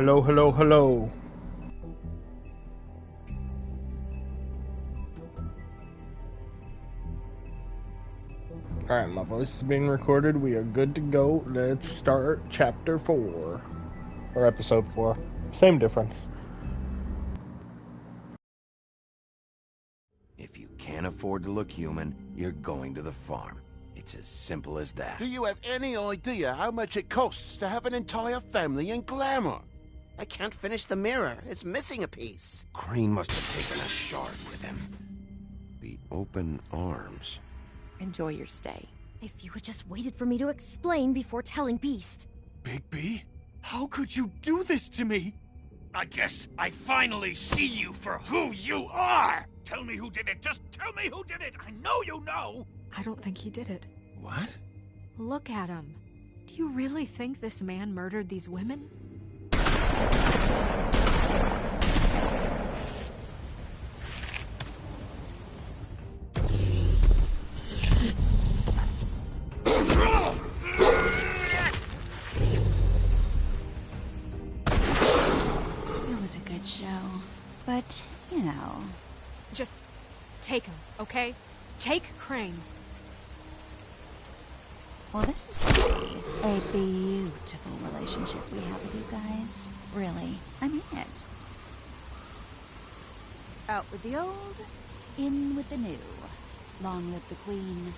Hello, hello, hello. Alright, my voice is being recorded. We are good to go. Let's start chapter 4. Or episode 4. Same difference. If you can't afford to look human, you're going to the farm. It's as simple as that. Do you have any idea how much it costs to have an entire family in Glamour? I can't finish the mirror. It's missing a piece. Crane must have taken a shard with him. The open arms. Enjoy your stay. If you had just waited for me to explain before telling Beast. Bigby? How could you do this to me? I guess I finally see you for who you are! Tell me who did it! Just tell me who did it! I know you know! I don't think he did it. What? Look at him. Do you really think this man murdered these women? It was a good show, but, you know... Just take him, okay? Take Crane. Well, this is gonna be a beautiful relationship we have with you guys. Really, I mean it. Out with the old, in with the new. Long live the Queen.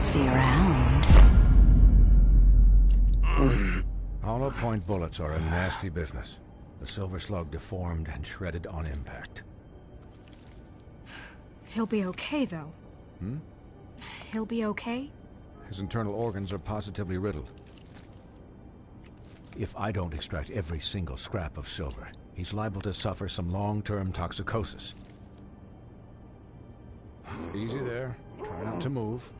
See you around. Hollow point bullets are a nasty business. The Silver Slug deformed and shredded on impact. He'll be okay, though. He'll be okay? His internal organs are positively riddled. If I don't extract every single scrap of silver, he's liable to suffer some long-term toxicosis. Easy there. Try not to move.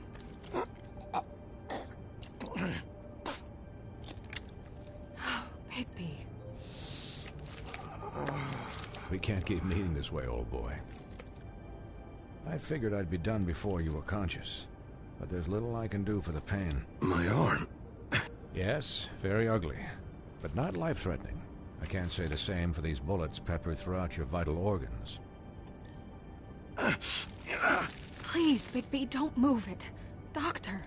Bigby. We can't keep meeting this way, old boy. I figured I'd be done before you were conscious, but there's little I can do for the pain. My arm. Yes, very ugly, but not life-threatening. I can't say the same for these bullets peppered throughout your vital organs. Please, Bigby, don't move it. Doctor.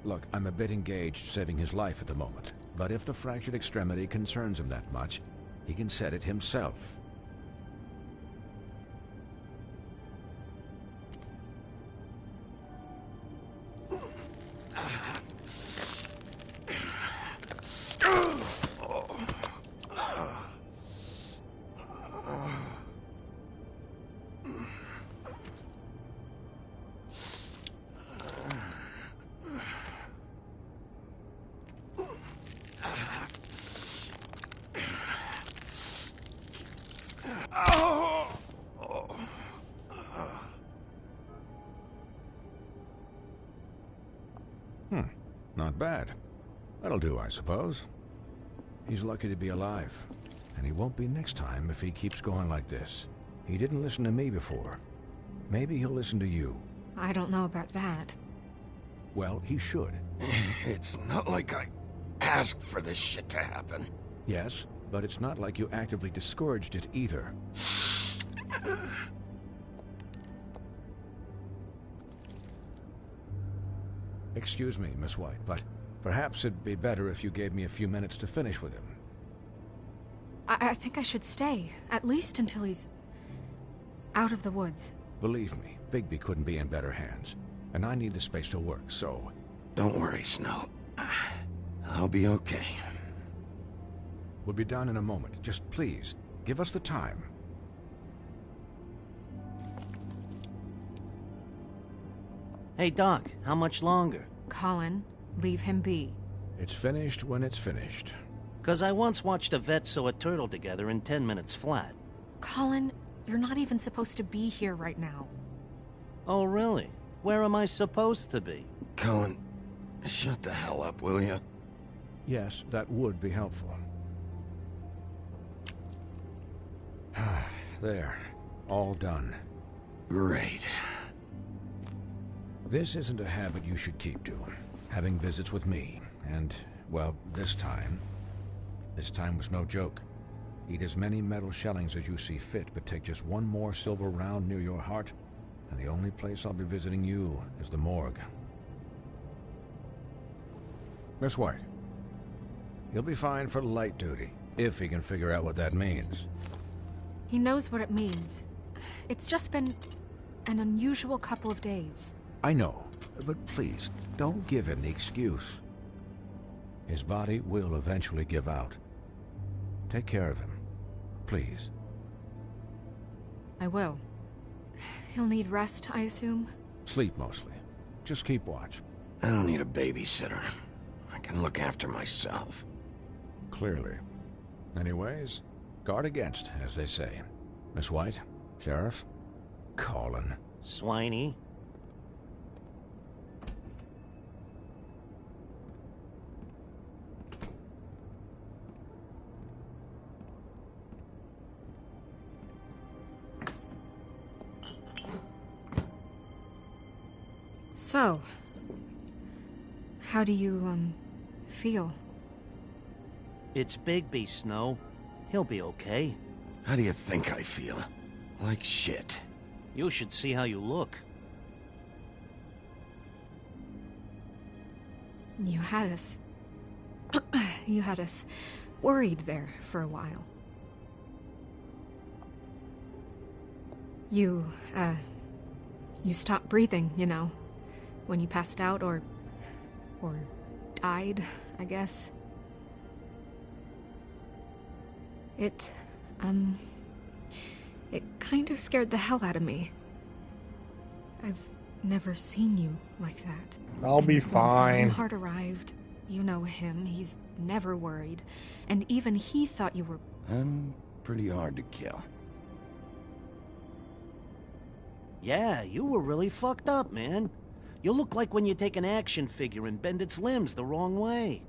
Look, I'm a bit engaged saving his life at the moment, but if the fractured extremity concerns him that much, he can set it himself. Not bad. That'll do, I suppose. He's lucky to be alive, and he won't be next time if he keeps going like this. He didn't listen to me before. Maybe he'll listen to you. I don't know about that. Well, he should. It's not like I asked for this shit to happen. Yes, but it's not like you actively discouraged it either. Excuse me, Miss White, but perhaps it'd be better if you gave me a few minutes to finish with him. I think I should stay, at least until he's out of the woods. Believe me, Bigby couldn't be in better hands, and I need the space to work, so... Don't worry, Snow. I'll be okay. We'll be done in a moment. Just please, give us the time. Hey, Doc, how much longer? Colin, leave him be. It's finished when it's finished. 'Cause I once watched a vet sew a turtle together in 10 minutes flat. Colin, you're not even supposed to be here right now. Oh, really? Where am I supposed to be? Colin, shut the hell up, will you? Yes, that would be helpful. There. All done. Great. This isn't a habit you should keep to. Having visits with me. And, well, this time was no joke. Eat as many metal shellings as you see fit, but take just one more silver round near your heart, and the only place I'll be visiting you is the morgue. Miss White. He'll be fine for light duty, if he can figure out what that means. He knows what it means. It's just been an unusual couple of days. I know, but please, don't give him the excuse. His body will eventually give out. Take care of him, please. I will. He'll need rest, I assume? Sleep mostly. Just keep watch. I don't need a babysitter. I can look after myself. Clearly. Anyways, guard against, as they say. Miss White, Sheriff, Colin. Swiney. So, how do you, feel? It's Bigby, Snow. He'll be okay. How do you think I feel? Like shit. You should see how you look. You had us... you had us worried there for a while. You stopped breathing, you know, when you passed out or died, I guess. It kind of scared the hell out of me. I've never seen you like that. I'll be When fine. Swinehart arrived, you know him, he's never worried. And even he thought you were... I'm pretty hard to kill. Yeah, you were really fucked up, man. You look like when you take an action figure and bend its limbs the wrong way.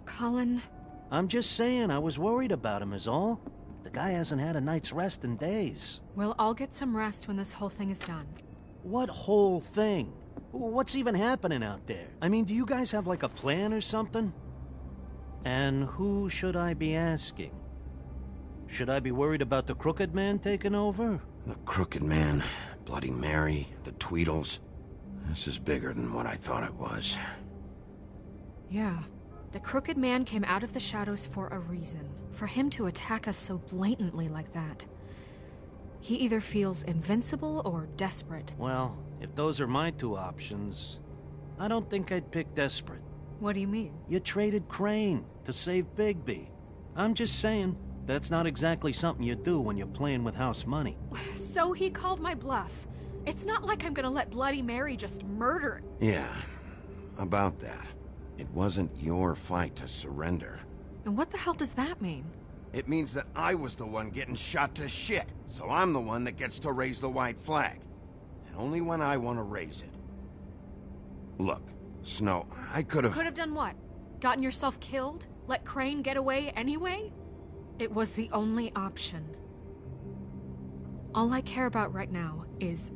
Colin... I'm just saying, I was worried about him is all. The guy hasn't had a night's rest in days. We'll all get some rest when this whole thing is done. What whole thing? What's even happening out there? I mean, do you guys have like a plan or something? And who should I be asking? Should I be worried about the Crooked Man taking over? The Crooked Man, Bloody Mary, the Tweedles. This is bigger than what I thought it was. Yeah. The Crooked Man came out of the shadows for a reason. For him to attack us so blatantly like that. He either feels invincible or desperate. Well, if those are my two options, I don't think I'd pick desperate. What do you mean? You traded Crane to save Bigby. I'm just saying, that's not exactly something you do when you're playing with house money. So he called my bluff. It's not like I'm gonna let Bloody Mary just murder... Yeah, about that. It wasn't your fight to surrender. And what the hell does that mean? It means that I was the one getting shot to shit, so I'm the one that gets to raise the white flag. And only when I want to raise it. Look, Snow, I could have... Could have done what? Gotten yourself killed? Let Crane get away anyway? It was the only option. All I care about right now is...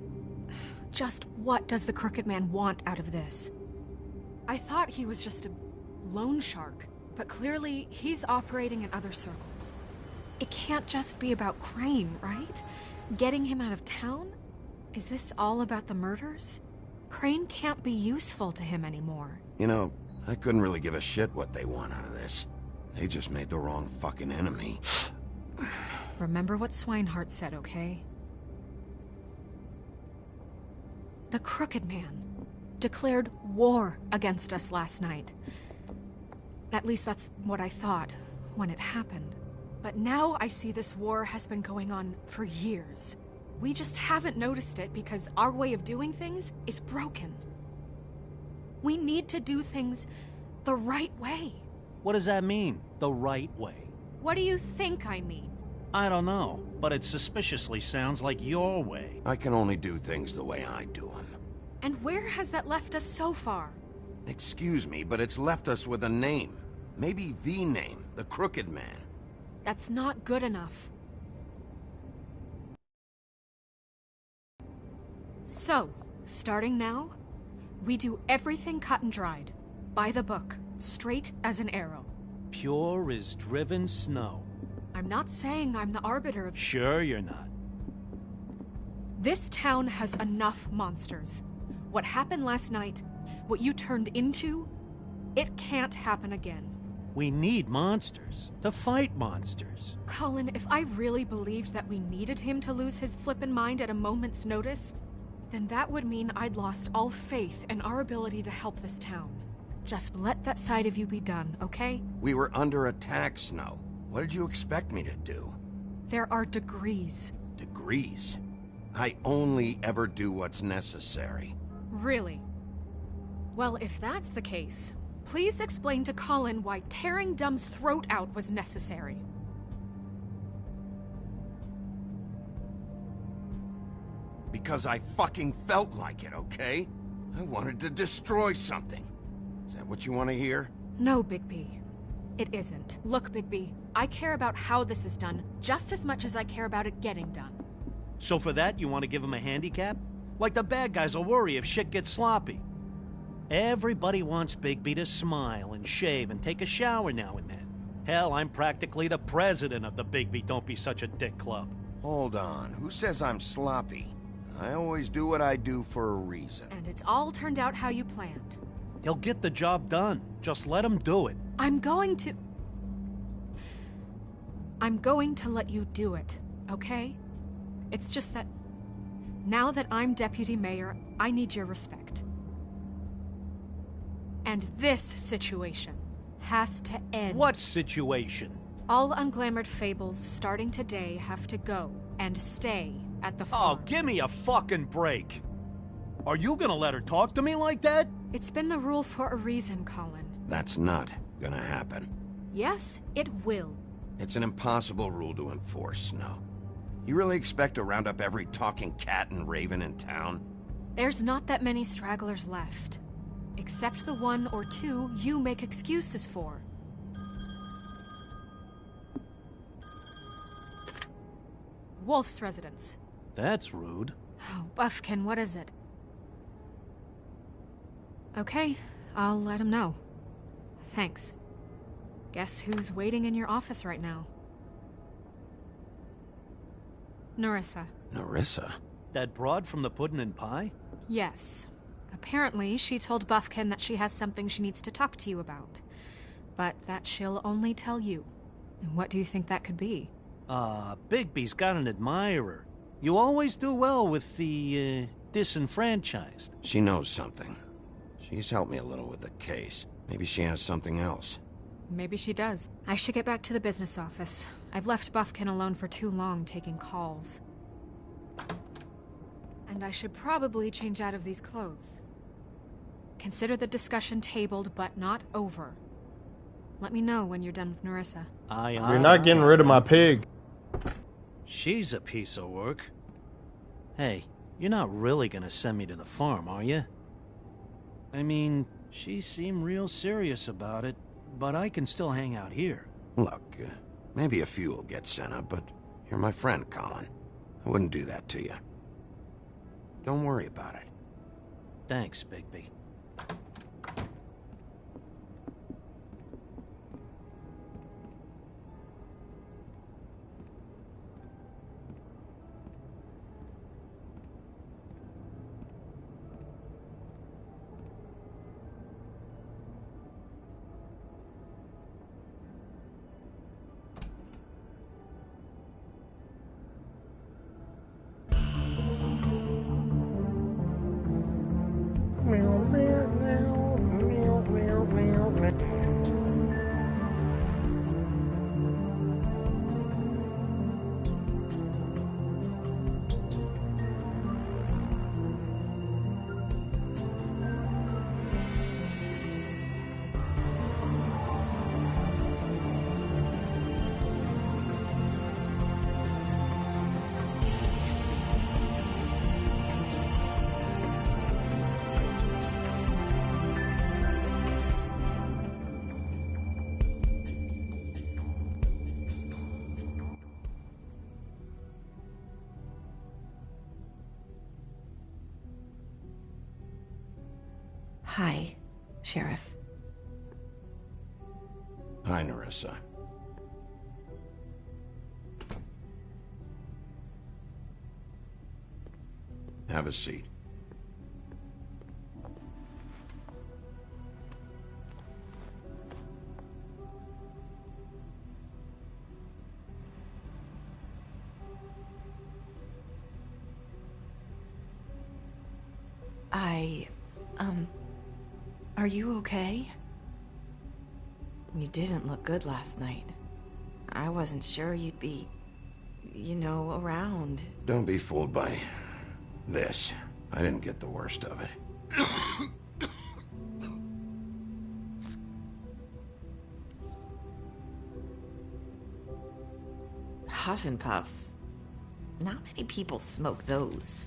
just what does the Crooked Man want out of this? I thought he was just a loan shark, but clearly he's operating in other circles. It can't just be about Crane, right? Getting him out of town? Is this all about the murders? Crane can't be useful to him anymore. You know, I couldn't really give a shit what they want out of this. They just made the wrong fucking enemy. Remember what Swinehart said, okay? The Crooked Man declared war against us last night. At least that's what I thought when it happened. But now I see this war has been going on for years. We just haven't noticed it because our way of doing things is broken. We need to do things the right way. What does that mean, the right way? What do you think I mean? I don't know, but it suspiciously sounds like your way. I can only do things the way I do them. And where has that left us so far? Excuse me, but it's left us with a name. Maybe the name, the Crooked Man. That's not good enough. So, starting now, we do everything cut and dried. By the book, straight as an arrow. Pure as driven snow. I'm not saying I'm the arbiter of... Sure you're not. This town has enough monsters. What happened last night, what you turned into, it can't happen again. We need monsters. To fight monsters. Colin, if I really believed that we needed him to lose his flippin' mind at a moment's notice, then that would mean I'd lost all faith in our ability to help this town. Just let that side of you be done, okay? We were under attack, Snow. What did you expect me to do? There are degrees. Degrees? I only ever do what's necessary. Really? Well, if that's the case, please explain to Colin why tearing Dumb's throat out was necessary. Because I fucking felt like it, okay? I wanted to destroy something. Is that what you want to hear? No, Bigby. It isn't. Look, Bigby, I care about how this is done just as much as I care about it getting done. So for that, you want to give him a handicap? Like the bad guys will worry if shit gets sloppy. Everybody wants Bigby to smile and shave and take a shower now and then. Hell, I'm practically the president of the Bigby Don't Be Such a Dick Club. Hold on. Who says I'm sloppy? I always do what I do for a reason. And it's all turned out how you planned. He'll get the job done. Just let him do it. I'm going to let you do it, okay? It's just that now that I'm deputy mayor, I need your respect. And this situation has to end. What situation? All unglamored fables starting today have to go and stay at the farm. Oh, give me a fucking break. Are you gonna let her talk to me like that? It's been the rule for a reason, Colin. That's not gonna happen. Yes, it will. It's an impossible rule to enforce, Snow. You really expect to round up every talking cat and raven in town? There's not that many stragglers left. Except the one or two you make excuses for. Wolf's residence. That's rude. Oh, Buffkin, what is it? Okay, I'll let him know. Thanks. Guess who's waiting in your office right now? Nerissa. Nerissa? That broad from the Puddin' and Pie? Yes. Apparently, she told Buffkin that she has something she needs to talk to you about. But that she'll only tell you. And what do you think that could be? Bigby's got an admirer. You always do well with the, disenfranchised. She knows something. She's helped me a little with the case. Maybe she has something else. Maybe she does. I should get back to the business office. I've left Buffkin alone for too long taking calls. And I should probably change out of these clothes. Consider the discussion tabled, but not over. Let me know when you're done with Nerissa. You're not getting rid of my pig. She's a piece of work. Hey, you're not really gonna send me to the farm, are you? I mean, she seemed real serious about it, but I can still hang out here. Look, maybe a few will get sent up, but you're my friend, Colin. I wouldn't do that to you. Don't worry about it. Thanks, Bigby. Hi, Sheriff. Hi, Nerissa. Have a seat. Are you okay? You didn't look good last night. I wasn't sure you'd be, around. Don't be fooled by this. I didn't get the worst of it. Huff and Puffs. Not many people smoke those.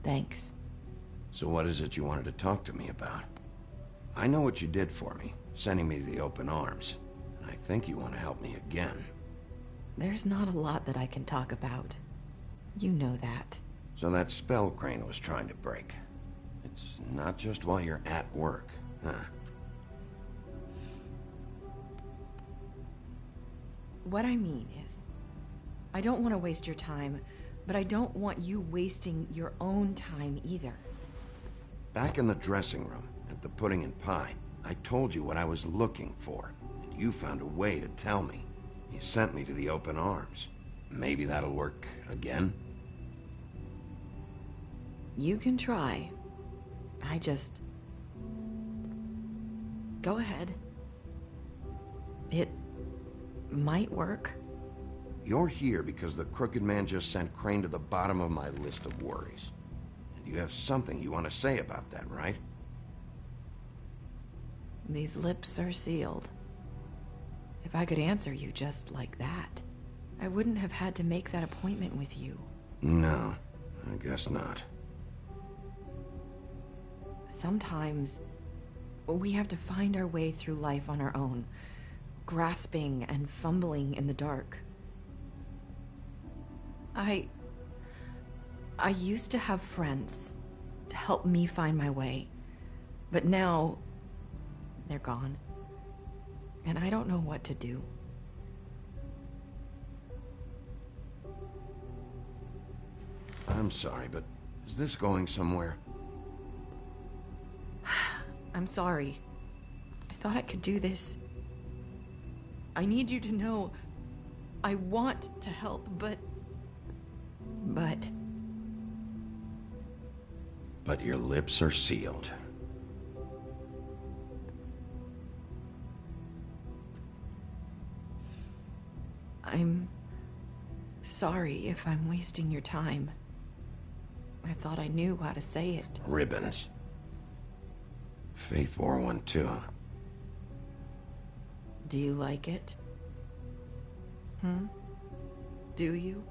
Thanks. So what is it you wanted to talk to me about? I know what you did for me, sending me to the Open Arms. And I think you want to help me again. There's not a lot that I can talk about. You know that. So that spell Crane was trying to break. It's not just while you're at work, huh? What I mean is, I don't want to waste your time, but I don't want you wasting your own time either. Back in the dressing room, at the Pudding and Pie, I told you what I was looking for, and you found a way to tell me. You sent me to the Open Arms. Maybe that'll work again? You can try. I just... Go ahead. It might work. You're here because the Crooked Man just sent Crane to the bottom of my list of worries. And you have something you want to say about that, right? These lips are sealed. If I could answer you just like that, I wouldn't have had to make that appointment with you. No, I guess not. Sometimes, we have to find our way through life on our own, grasping and fumbling in the dark. I used to have friends to help me find my way, but now they're gone, and I don't know what to do. I'm sorry, but is this going somewhere? I'm sorry. I thought I could do this. I need you to know I want to help, but... But your lips are sealed. I'm sorry if I'm wasting your time. I thought I knew how to say it. Ribbons. Faith wore one too. Do you like it? Do you?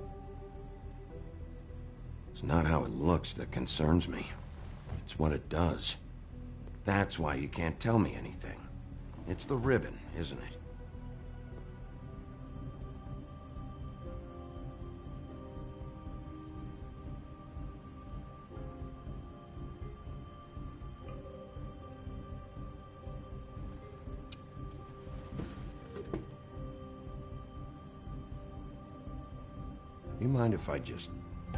It's not how it looks that concerns me. It's what it does. That's why you can't tell me anything. It's the ribbon, isn't it? You mind if I just...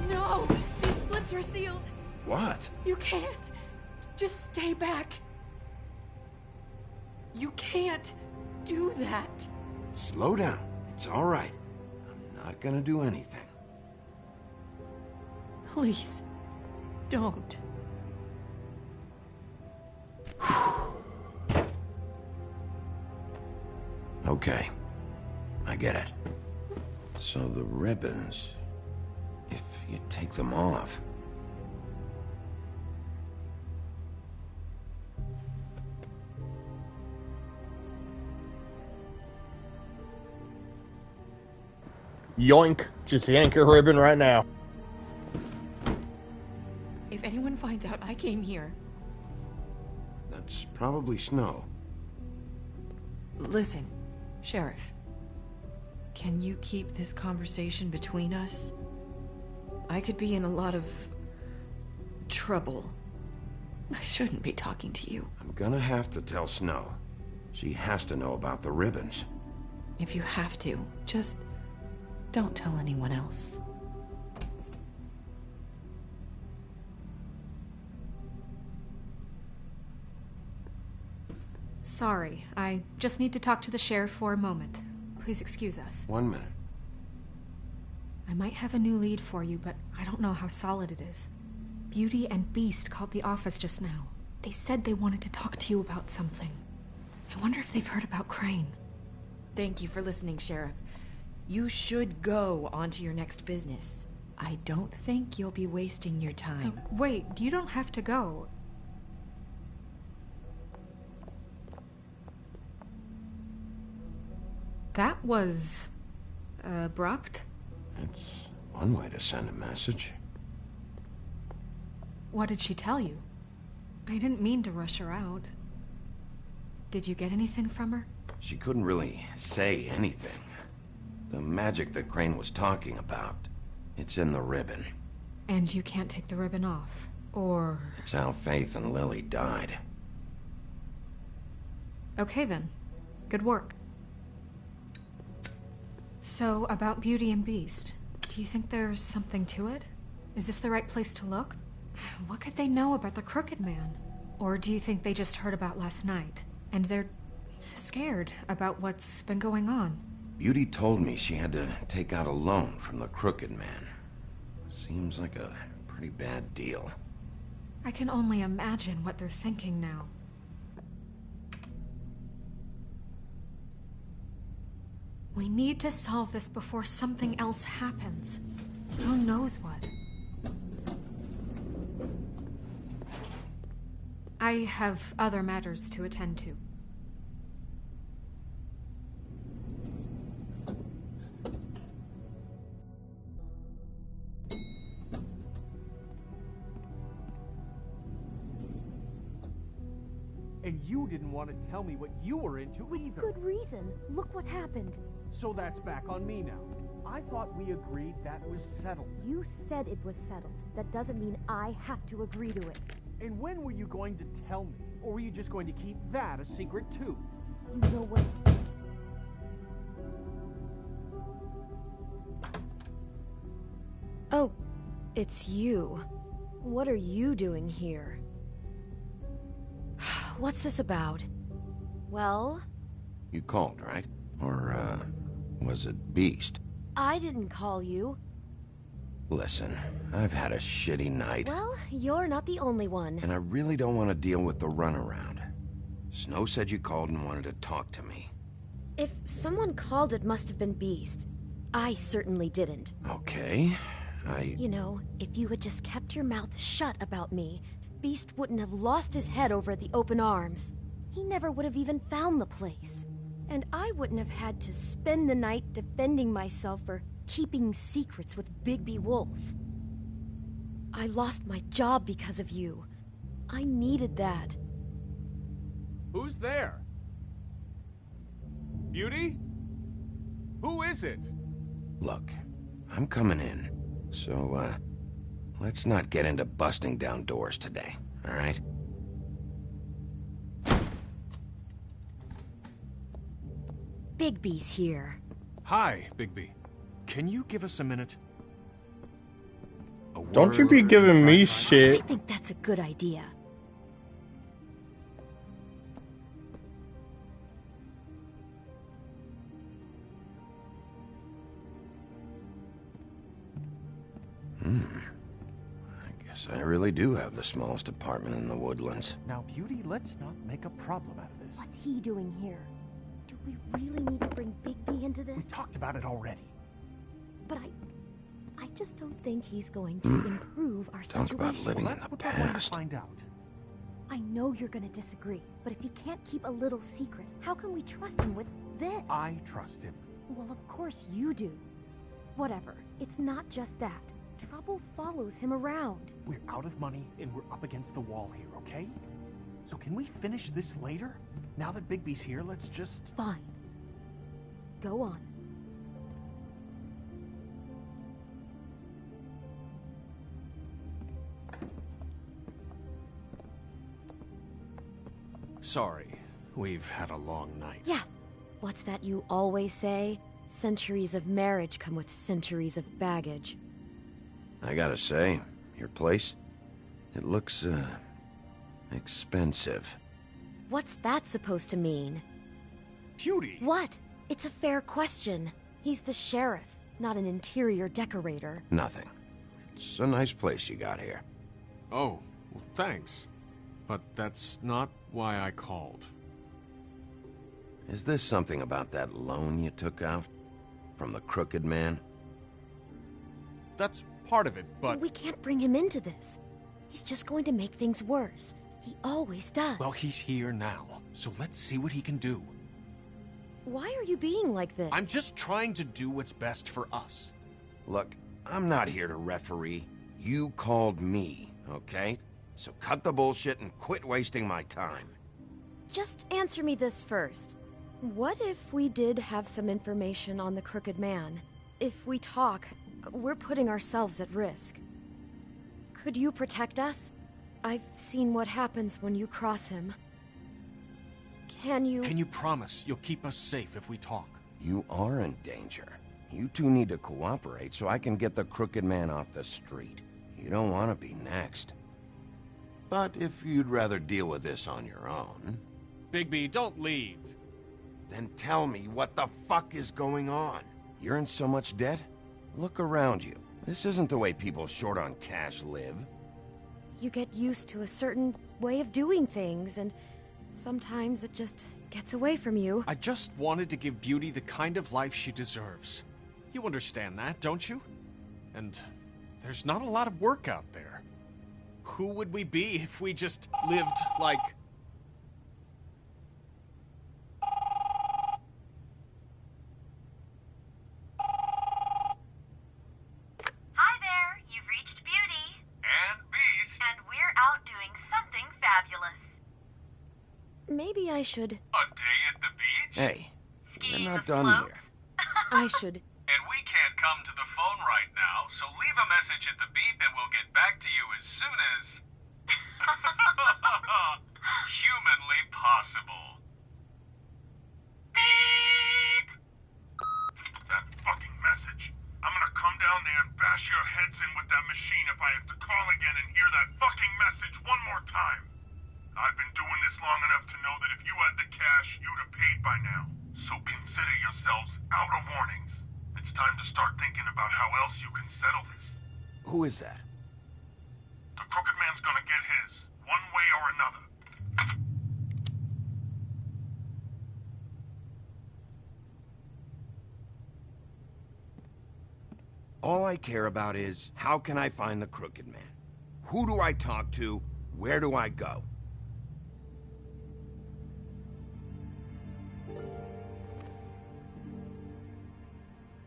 No! These lips are sealed! What? You can't! Just stay back! You can't do that! Slow down. It's all right. I'm not gonna do anything. Please, don't. Okay. I get it. So the ribbons... if you take them off... Yoink. Just yank your ribbon right now. If anyone finds out I came here... That's probably Snow. Listen, Sheriff. Can you keep this conversation between us? I could be in a lot of trouble. I shouldn't be talking to you. I'm gonna have to tell Snow. She has to know about the ribbons. If you have to, just don't tell anyone else. Sorry, I just need to talk to the sheriff for a moment. Please excuse us. 1 minute. I might have a new lead for you, but I don't know how solid it is. Beauty and Beast called the office just now. They said they wanted to talk to you about something. I wonder if they've heard about Crane. Thank you for listening, Sheriff. You should go on to your next business. I don't think you'll be wasting your time. Wait, you don't have to go. That was abrupt. It's one way to send a message. What did she tell you? I didn't mean to rush her out. Did you get anything from her? She couldn't really say anything. The magic that Crane was talking about, it's in the ribbon. And you can't take the ribbon off, or... It's how Faith and Lily died. Okay then. Good work. So, about Beauty and Beast, do you think there's something to it? Is this the right place to look? What could they know about the Crooked Man? Or do you think they just heard about last night, and they're scared about what's been going on? Beauty told me she had to take out a loan from the Crooked Man. Seems like a pretty bad deal. I can only imagine what they're thinking now. We need to solve this before something else happens. Who knows what? I have other matters to attend to. And you didn't want to tell me what you were into either. Good reason. Look what happened. So that's back on me now. I thought we agreed that was settled. You said it was settled. That doesn't mean I have to agree to it. And when were you going to tell me? Or were you just going to keep that a secret too? You know what? Oh, it's you. What are you doing here? What's this about? Well? You called, right? Or, was it Beast? I didn't call you. Listen, I've had a shitty night. Well, you're not the only one. And I really don't want to deal with the runaround. Snow said you called and wanted to talk to me. If someone called, it must have been Beast. I certainly didn't. Okay, You know, if you had just kept your mouth shut about me, Beast wouldn't have lost his head over at the Open Arms. He never would have even found the place. And I wouldn't have had to spend the night defending myself for keeping secrets with Bigby Wolf. I lost my job because of you. I needed that. Who's there? Beauty? Who is it? Look, I'm coming in. So, let's not get into busting down doors today, all right? Bigby's here. Hi, Bigby. Can you give us a minute? Don't you be giving me shit. I think that's a good idea. I guess I really do have the smallest apartment in the Woodlands. Now, Beauty, let's not make a problem out of this. What's he doing here? Do we really need to bring Bigby into this? We talked about it already. But I just don't think he's going to improve our Talk situation. about living in the past. Find out. I know you're gonna disagree, but if he can't keep a little secret, how can we trust him with this? I trust him. Well, of course you do. Whatever. It's not just that. Trouble follows him around. We're out of money and we're up against the wall here, okay? So can we finish this later? Now that Bigby's here, let's just... Fine. Go on. Sorry, we've had a long night. Yeah. What's that you always say? Centuries of marriage come with centuries of baggage. I gotta say, your place, it looks, expensive. What's that supposed to mean? Beauty! What? It's a fair question. He's the sheriff, not an interior decorator. Nothing. It's a nice place you got here. Oh, well, thanks. But that's not why I called. Is this something about that loan you took out? From the Crooked Man? That's part of it, but... We can't bring him into this. He's just going to make things worse. He always does. Well, he's here now, so let's see what he can do. Why are you being like this? I'm just trying to do what's best for us. Look, I'm not here to referee. You called me, okay? So cut the bullshit and quit wasting my time. Just answer me this first. What if we did have some information on the Crooked Man? If we talk, we're putting ourselves at risk. Could you protect us? I've seen what happens when you cross him. Can you promise you'll keep us safe if we talk? You are in danger. You two need to cooperate so I can get the Crooked Man off the street. You don't want to be next. But if you'd rather deal with this on your own... Bigby, don't leave. Then tell me what the fuck is going on. You're in so much debt? Look around you. This isn't the way people short on cash live. You get used to a certain way of doing things, and sometimes it just gets away from you. I just wanted to give Beauty the kind of life she deserves. You understand that, don't you? And there's not a lot of work out there. Who would we be if we just lived like... Hi there, you've reached Beauty. And Beast. And we're out doing something fabulous. Maybe I should... A day at the beach? Hey, we're not the done slopes? here. I should... And we can't come to the phone right now, so leave a message at the beep and we'll get back to you as soon as... humanly possible. Beep! That fucking message. I'm gonna come down there and bash your heads in with that machine if I have to call again and hear that fucking message one more time. I've been doing this long enough to know that if you had the cash, you'd have paid by now. So consider yourselves out of warnings. It's time to start thinking about how else you can settle this. Who is that? The Crooked Man's gonna get his, one way or another. All I care about is, how can I find the Crooked Man? Who do I talk to? Where do I go?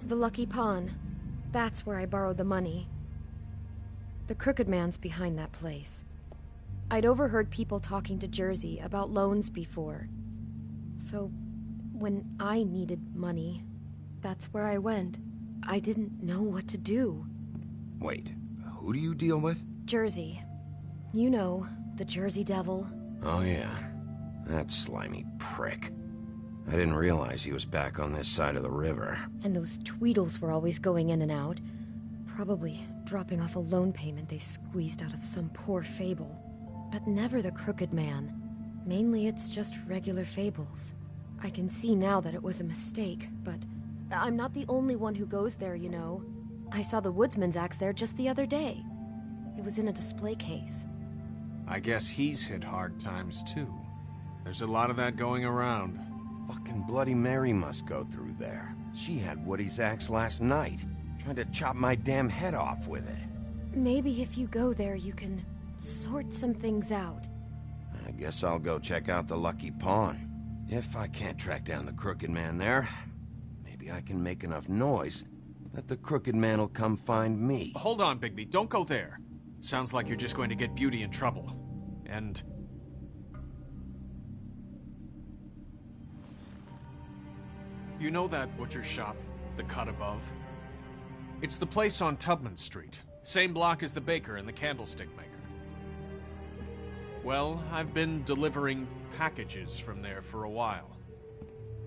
The Lucky Pawn. That's where I borrowed the money. The Crooked Man's behind that place. I'd overheard people talking to Jersey about loans before. So, when I needed money, that's where I went. I didn't know what to do. Wait, who do you deal with? Jersey. You know, the Jersey Devil. Oh yeah, that slimy prick. I didn't realize he was back on this side of the river. And those Tweedles were always going in and out. Probably dropping off a loan payment they squeezed out of some poor fable. But never the Crooked Man. Mainly it's just regular fables. I can see now that it was a mistake, but I'm not the only one who goes there, you know. I saw the Woodsman's axe there just the other day. It was in a display case. I guess he's hit hard times too. There's a lot of that going around. Fucking Bloody Mary must go through there. She had Woody's axe last night, trying to chop my damn head off with it. Maybe if you go there, you can sort some things out. I guess I'll go check out the Lucky Pawn. If I can't track down the Crooked Man there, maybe I can make enough noise that the Crooked Man will come find me. Hold on, Bigby. Don't go there. Sounds like you're just going to get Beauty in trouble. And... you know that butcher shop, the cut above? It's the place on Tubman Street. Same block as the baker and the candlestick maker. Well, I've been delivering packages from there for a while.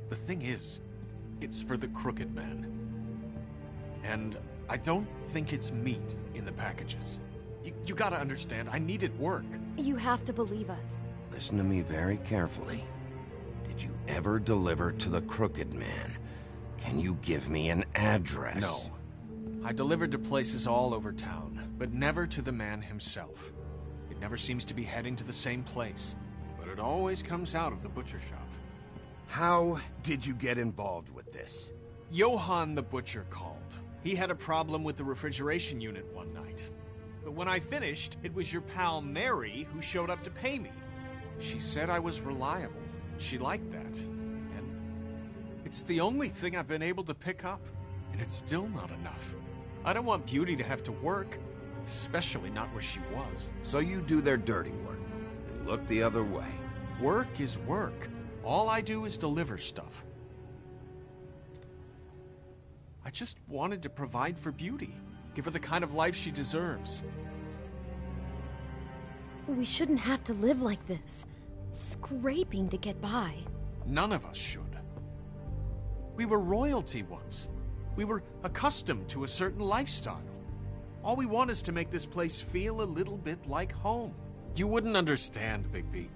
The thing is, it's for the Crooked Man. And I don't think it's meat in the packages. You gotta understand, I needed work. You have to believe us. Listen to me very carefully. Did you ever deliver to the Crooked Man? Can you give me an address? No. I delivered to places all over town, but never to the man himself. It never seems to be heading to the same place, but it always comes out of the butcher shop. How did you get involved with this? Johann the butcher called. He had a problem with the refrigeration unit one night. But when I finished, it was your pal Mary who showed up to pay me. She said I was reliable. She liked that. And it's the only thing I've been able to pick up, and it's still not enough. I don't want Beauty to have to work, especially not where she was. So you do their dirty work, and look the other way. Work is work. All I do is deliver stuff. I just wanted to provide for Beauty. Give her the kind of life she deserves. We shouldn't have to live like this, scraping to get by. None of us should. We were royalty once. We were accustomed to a certain lifestyle. All we want is to make this place feel a little bit like home. You wouldn't understand, Bigby.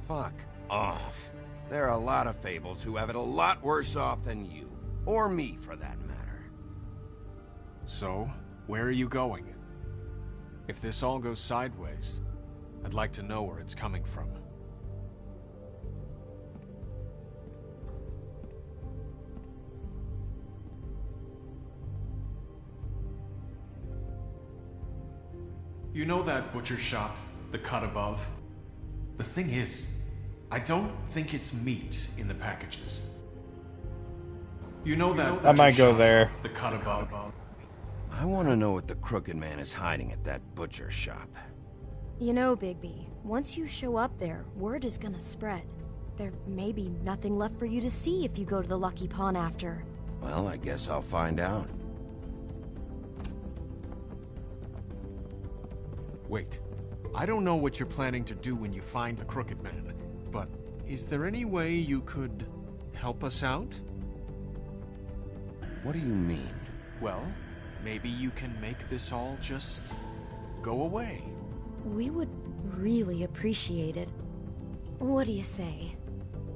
Fuck off. There are a lot of fables who have it a lot worse off than you. Or me, for that matter. So, where are you going? If this all goes sideways, I'd like to know where it's coming from. You know that butcher shop, the cut above? The thing is, I don't think it's meat in the packages. You know that I might go shop, there. the cut above? I want to know what the Crooked Man is hiding at that butcher shop. You know, Bigby, once you show up there, word is gonna spread. There may be nothing left for you to see if you go to the Lucky Pawn after. Well, I guess I'll find out. Wait, I don't know what you're planning to do when you find the Crooked Man, but is there any way you could help us out? What do you mean? Well, maybe you can make this all just go away. We would really appreciate it. What do you say?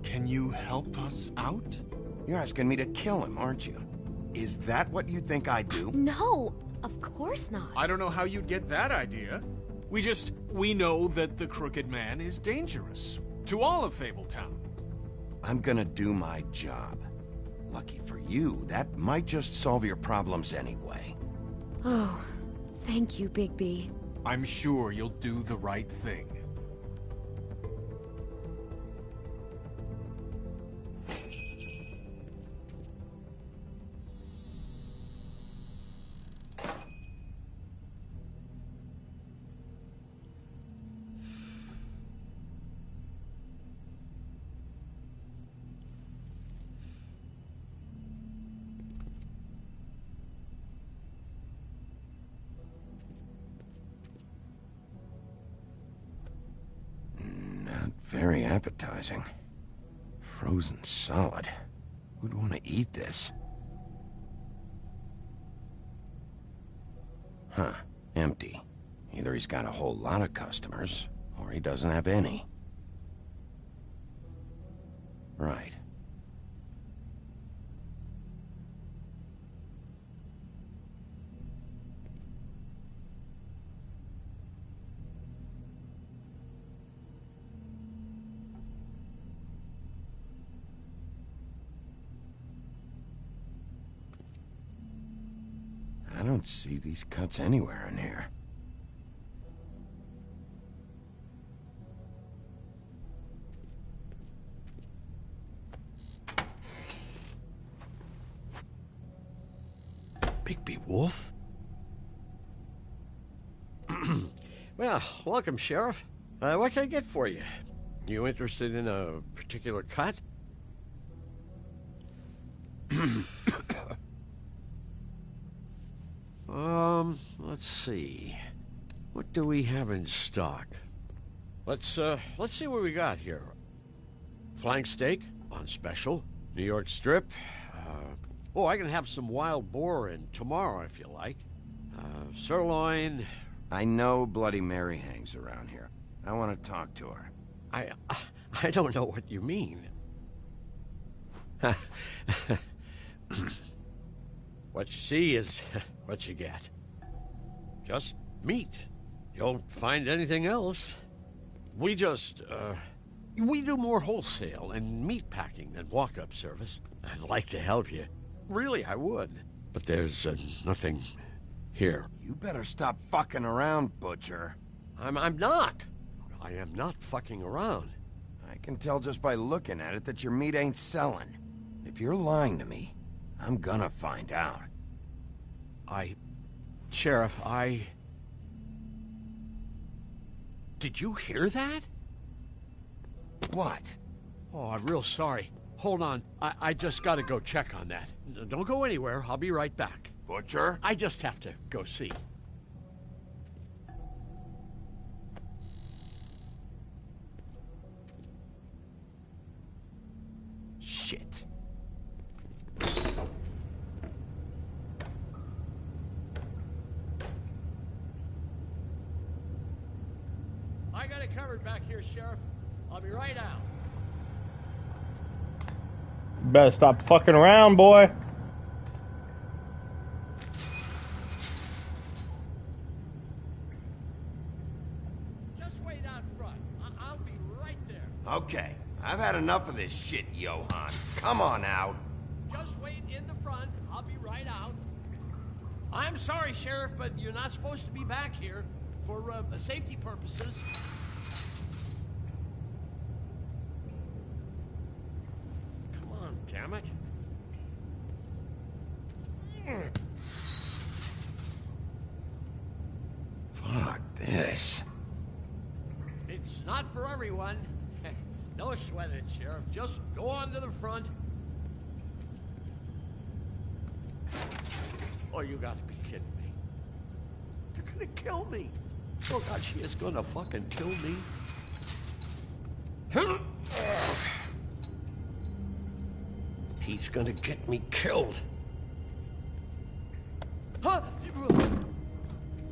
Can you help us out? You're asking me to kill him, aren't you? Is that what you think I do? No, of course not. I don't know how you'd get that idea. We know that the Crooked Man is dangerous. To all of Fabletown. I'm gonna do my job. Lucky for you, that might just solve your problems anyway. Oh, thank you, Bigby. I'm sure you'll do the right thing. Very appetizing. Frozen solid. Who'd want to eat this? Huh. Empty. Either he's got a whole lot of customers, or he doesn't have any. Right. I don't see these cuts anywhere in here. Bigby Wolf? Well, welcome, Sheriff. What can I get for you? You interested in a particular cut? Let's see. What do we have in stock? Let's see what we got here. Flank steak on special. New York strip. Oh, I can have some wild boar in tomorrow if you like. Sirloin. I know Bloody Mary hangs around here. I want to talk to her. I don't know what you mean. What you see is what you get. Just meat. You don't find anything else. We just, we do more wholesale and meat packing than walk-up service. I'd like to help you. Really, I would. But there's nothing here. You better stop fucking around, Butcher. I'm not. I am not fucking around. I can tell just by looking at it that your meat ain't selling. If you're lying to me, I'm gonna find out. Sheriff, Did you hear that? What? Oh, I'm real sorry. Hold on. I just gotta go check on that. Don't go anywhere. I'll be right back. Butcher? I just have to go see. Shit. I got it covered back here, Sheriff. I'll be right out. Better stop fucking around, boy. Just wait out front. I'll be right there. Okay, I've had enough of this shit, Johann. Come on out. Just wait in the front. I'll be right out. I'm sorry, Sheriff, but you're not supposed to be back here for safety purposes. Come on, damn it. Fuck this. It's not for everyone. No sweat it, Sheriff. Just go on to the front. Oh, you gotta be kidding me. They're gonna kill me. Oh, God, she is gonna fucking kill me. He's gonna get me killed. Huh?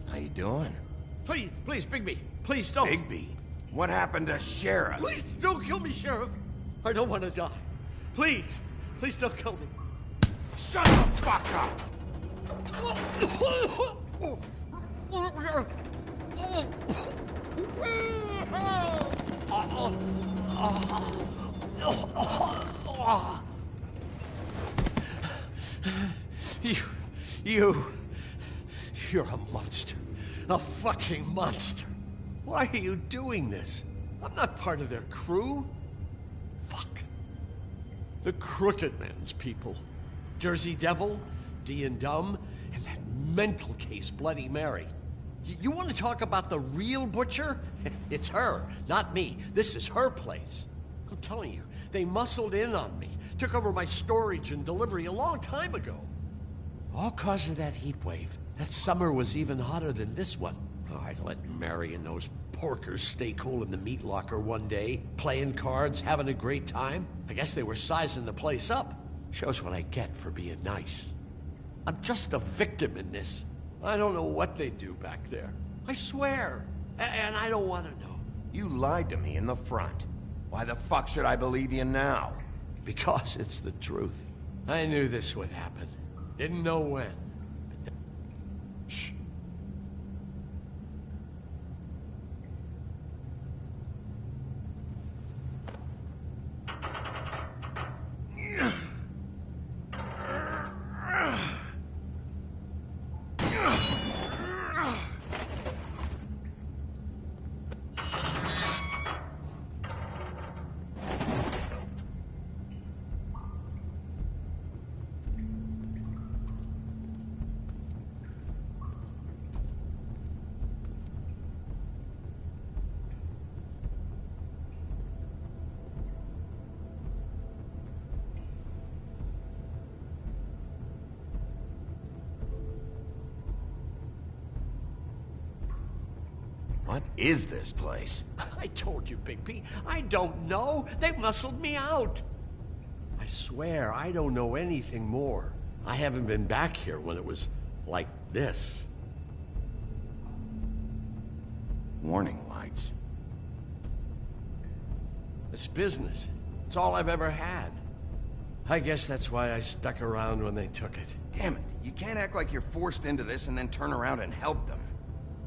How you doing? Please, Bigby. Please don't. Bigby? What happened to Sheriff? Please don't kill me, Sheriff. I don't want to die. Please don't kill me. Shut the fuck up! You're a monster. A fucking monster. Why are you doing this? I'm not part of their crew. Fuck. The Crooked Man's people. Jersey Devil, D and Dumb, and that mental case, Bloody Mary. You want to talk about the real Butcher? It's her, not me. This is her place. I'm telling you, they muscled in on me, took over my storage and delivery a long time ago. All cause of that heat wave. That summer was even hotter than this one. Oh, I let Mary and those porkers stay cool in the meat locker one day, playing cards, having a great time. I guess they were sizing the place up. Shows what I get for being nice. I'm just a victim in this. I don't know what they do back there. I swear. And I don't want to know. You lied to me in the front. Why the fuck should I believe you now? Because it's the truth. I knew this would happen. Didn't know when. Shh. What is this place? I told you, Bigby. I don't know. They muscled me out. I swear, I don't know anything more. I haven't been back here when it was like this. Warning lights. It's business. It's all I've ever had. I guess that's why I stuck around when they took it. Damn it, you can't act like you're forced into this and then turn around and help them.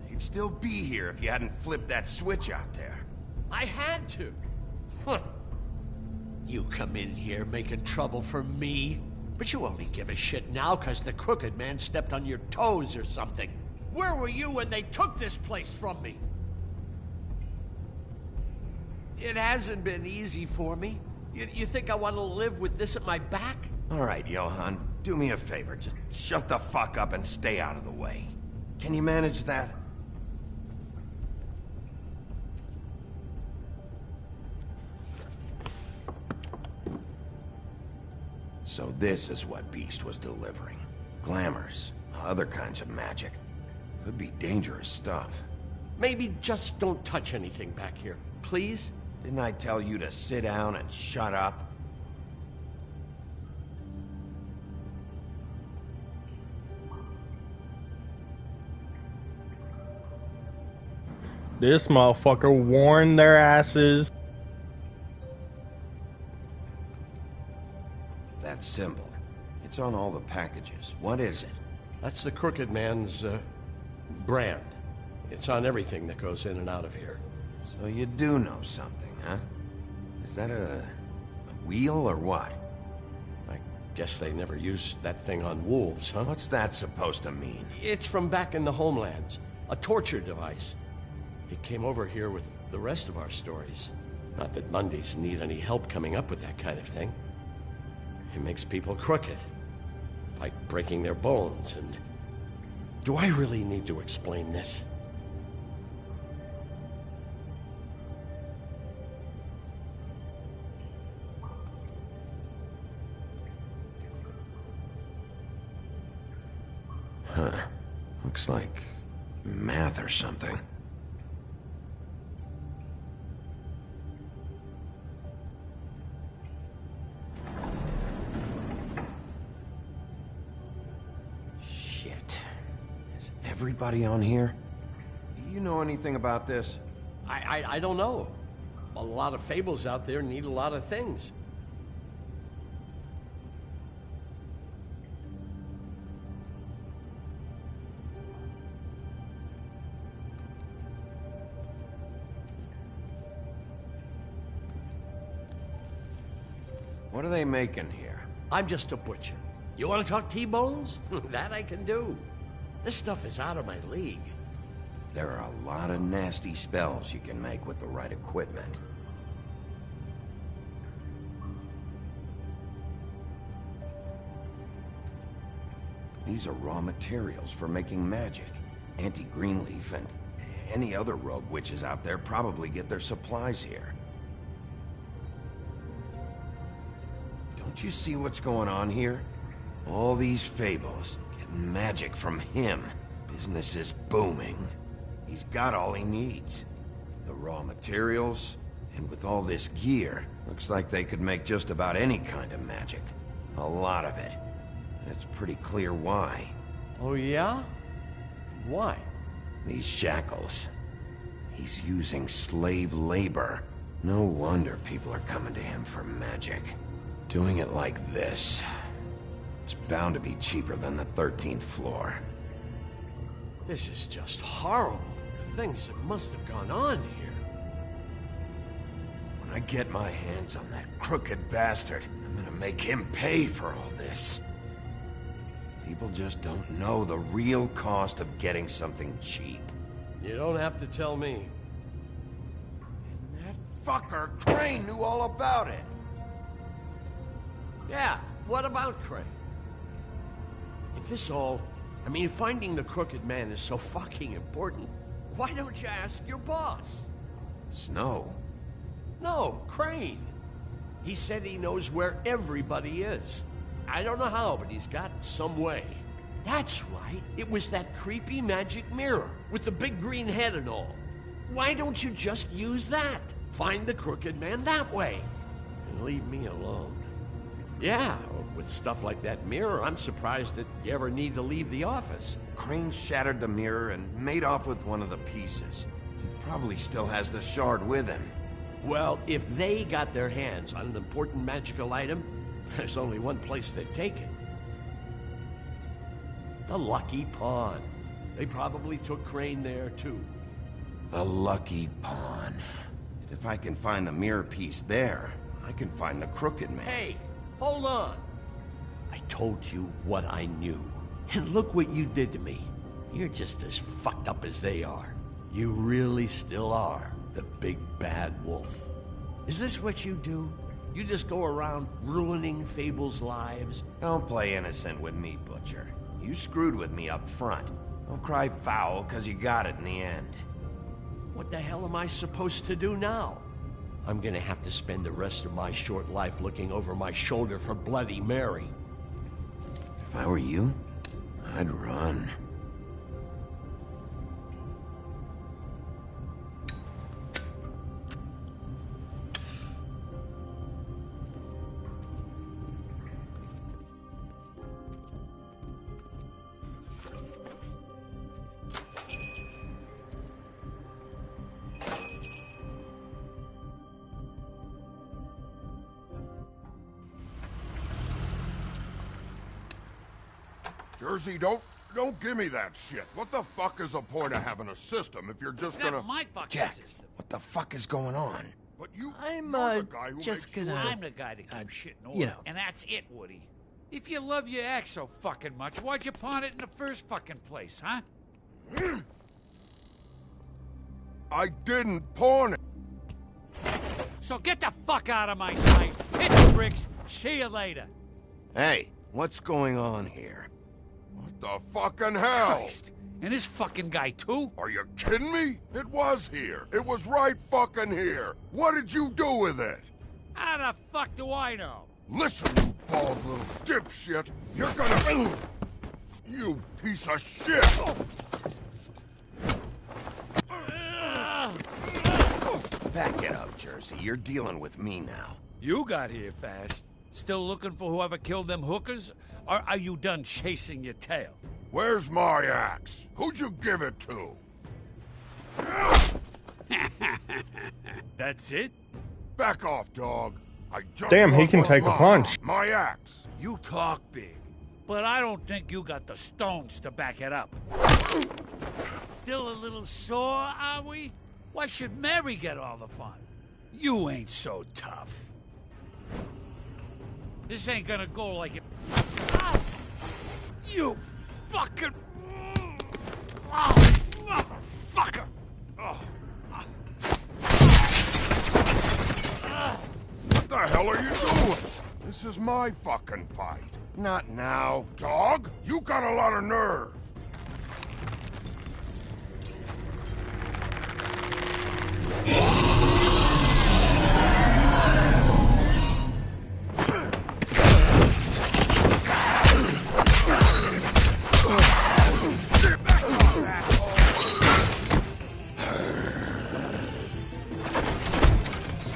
You'd still be here if you hadn't flipped that switch out there. I had to. Huh. You come in here making trouble for me, but you only give a shit now because the crooked man stepped on your toes or something. Where were you when they took this place from me? It hasn't been easy for me. You think I want to live with this at my back? All right, Johan, do me a favor. Just shut the fuck up and stay out of the way. Can you manage that? So this is what Beast was delivering. Glamours, other kinds of magic. Could be dangerous stuff. Maybe just don't touch anything back here, please? Didn't I tell you to sit down and shut up? This motherfucker warned their asses. That symbol. It's on all the packages. What is it? That's the Crooked Man's, brand. It's on everything that goes in and out of here. So you do know something, huh? Is that a wheel or what? I guess they never used that thing on wolves, huh? What's that supposed to mean? It's from back in the homelands. A torture device. It came over here with the rest of our stories. Not that Mundies need any help coming up with that kind of thing. It makes people crooked. Like breaking their bones and... Do I really need to explain this? Huh. Looks like math or something. Shit. Is everybody on here? Do you know anything about this? I don't know. A lot of fables out there need a lot of things. What are they making here? I'm just a butcher. You want to talk T-bones? That I can do. This stuff is out of my league. There are a lot of nasty spells you can make with the right equipment. These are raw materials for making magic. Auntie Greenleaf and any other rogue witches out there probably get their supplies here. Don't you see what's going on here? All these fables getting magic from him. Business is booming. He's got all he needs. The raw materials, and with all this gear, looks like they could make just about any kind of magic. A lot of it. And it's pretty clear why. Oh yeah? Why? These shackles. He's using slave labor. No wonder people are coming to him for magic. Doing it like this. It's bound to be cheaper than the 13th floor. This is just horrible. The things that must have gone on here. When I get my hands on that crooked bastard, I'm gonna make him pay for all this. People just don't know the real cost of getting something cheap. You don't have to tell me. And that fucker Crane knew all about it. Yeah, what about Crane? If this all... I mean, finding the Crooked Man is so fucking important, why don't you ask your boss? Snow? No, Crane. He said he knows where everybody is. I don't know how, but he's got some way. That's right. It was that creepy magic mirror with the big green head and all. Why don't you just use that? Find the crooked man that way. And leave me alone. Yeah, with stuff like that mirror, I'm surprised that you ever need to leave the office. Crane shattered the mirror and made off with one of the pieces. He probably still has the shard with him. Well, if they got their hands on an important magical item, there's only one place they'd take it. The Lucky Pawn. They probably took Crane there, too. The Lucky Pawn. If I can find the mirror piece there, I can find the crooked man. Hey, hold on. I told you what I knew. And look what you did to me. You're just as fucked up as they are. You really still are the big bad wolf. Is this what you do? You just go around ruining Fable's lives? Don't play innocent with me, Butcher. You screwed with me up front. Don't cry foul, 'cause you got it in the end. What the hell am I supposed to do now? I'm gonna have to spend the rest of my short life looking over my shoulder for Bloody Mary. If I were you, I'd run. Jersey, don't give me that shit. What the fuck is the point of having a system if you're just gonna... That's my fucking Jack, system. what the fuck is going on? But you... I'm, you're the guy who just makes gonna... I'm the guy that keeps shit in order. you know. And that's it, Woody. If you love your ex so fucking much, why'd you pawn it in the first fucking place, huh? I didn't pawn it. So get the fuck out of my sight. Hit the bricks. See you later. Hey, what's going on here? What the fucking hell? Christ. And this fucking guy, too? Are you kidding me? It was here. It was right fucking here. What did you do with it? How the fuck do I know? Listen, you bald little dipshit. You're gonna... You piece of shit! Back it up, Jersey. You're dealing with me now. You got here fast. Still looking for whoever killed them hookers? Or are you done chasing your tail? Where's my axe? Who'd you give it to? That's it? Back off, dog. I just Damn, he want can what's take a mine. punch. My axe. You talk big, but I don't think you got the stones to back it up. Still a little sore, are we? Why should Mary get all the fun? You ain't so tough. This ain't gonna go like it. Ah! You fucking... Oh, motherfucker! Oh. What the hell are you doing? This is my fucking fight. Not now. Dog, you got a lot of nerve.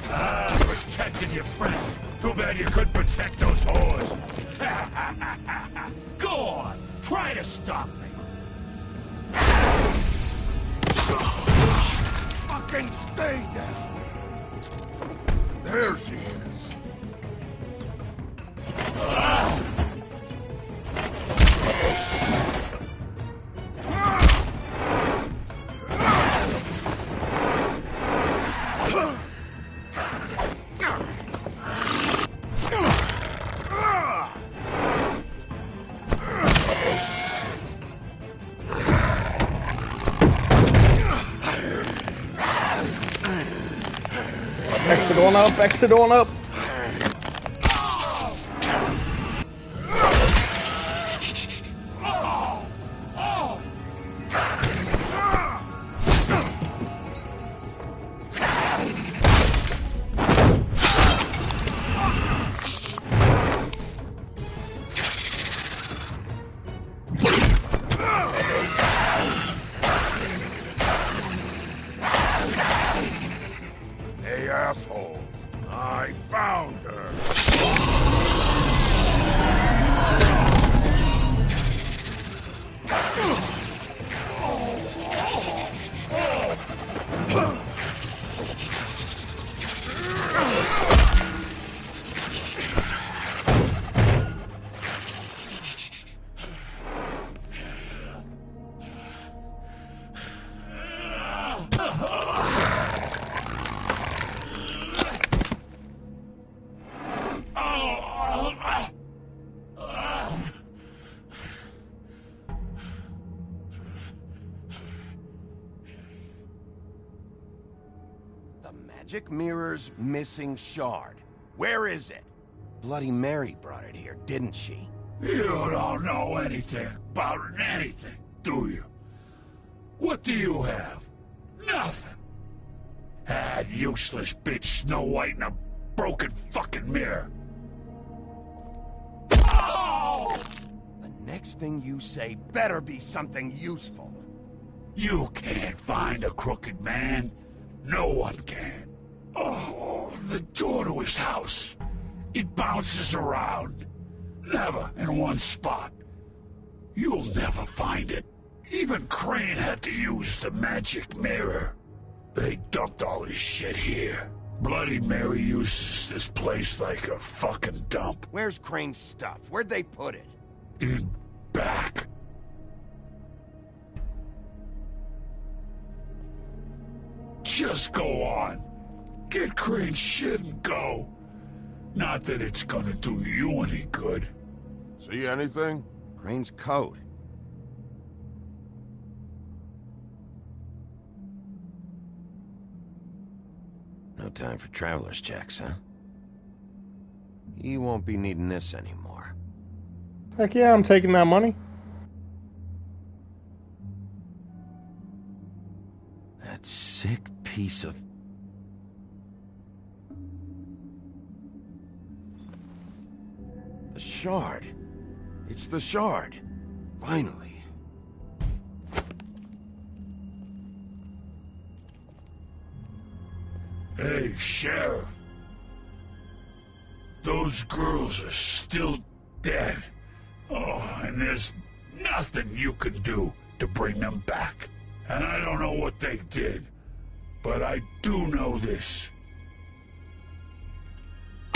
Protected your friend. Too bad you couldn't protect those whores. Go on, try to stop me. Fucking stay down. There she is. Exit on up, exit on up. The magic mirror's missing shard. Where is it? Bloody Mary brought it here, didn't she? You don't know anything about anything, do you? What do you have? Nothing. That useless bitch Snow White in a broken fucking mirror. Oh! The next thing you say better be something useful. You can't find a crooked man. No one can. Oh, the door to his house. It bounces around. Never in one spot. You'll never find it. Even Crane had to use the magic mirror. They dumped all his shit here. Bloody Mary uses this place like a fucking dump. Where's Crane's stuff? Where'd they put it? In back. Just go on. Get Crane's shit and go. Not that it's gonna do you any good. See anything? Crane's coat. No time for traveler's checks, huh? He won't be needing this anymore. Heck yeah, I'm taking that money. That sick piece of... The shard. It's the shard. Finally. Hey, Sheriff. Those girls are still dead. Oh, and there's nothing you can do to bring them back. And I don't know what they did, but I do know this.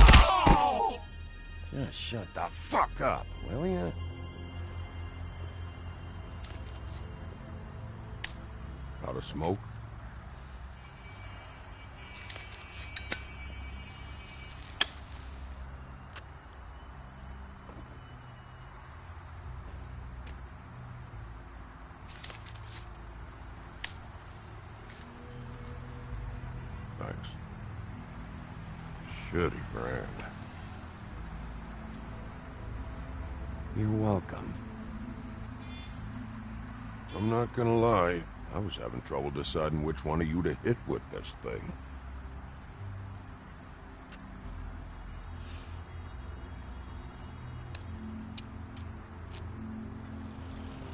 Oh! Just shut the fuck up, will ya? Out of smoke? Thanks. Shitty brand. You're welcome. I'm not gonna lie. I was having trouble deciding which one of you to hit with this thing.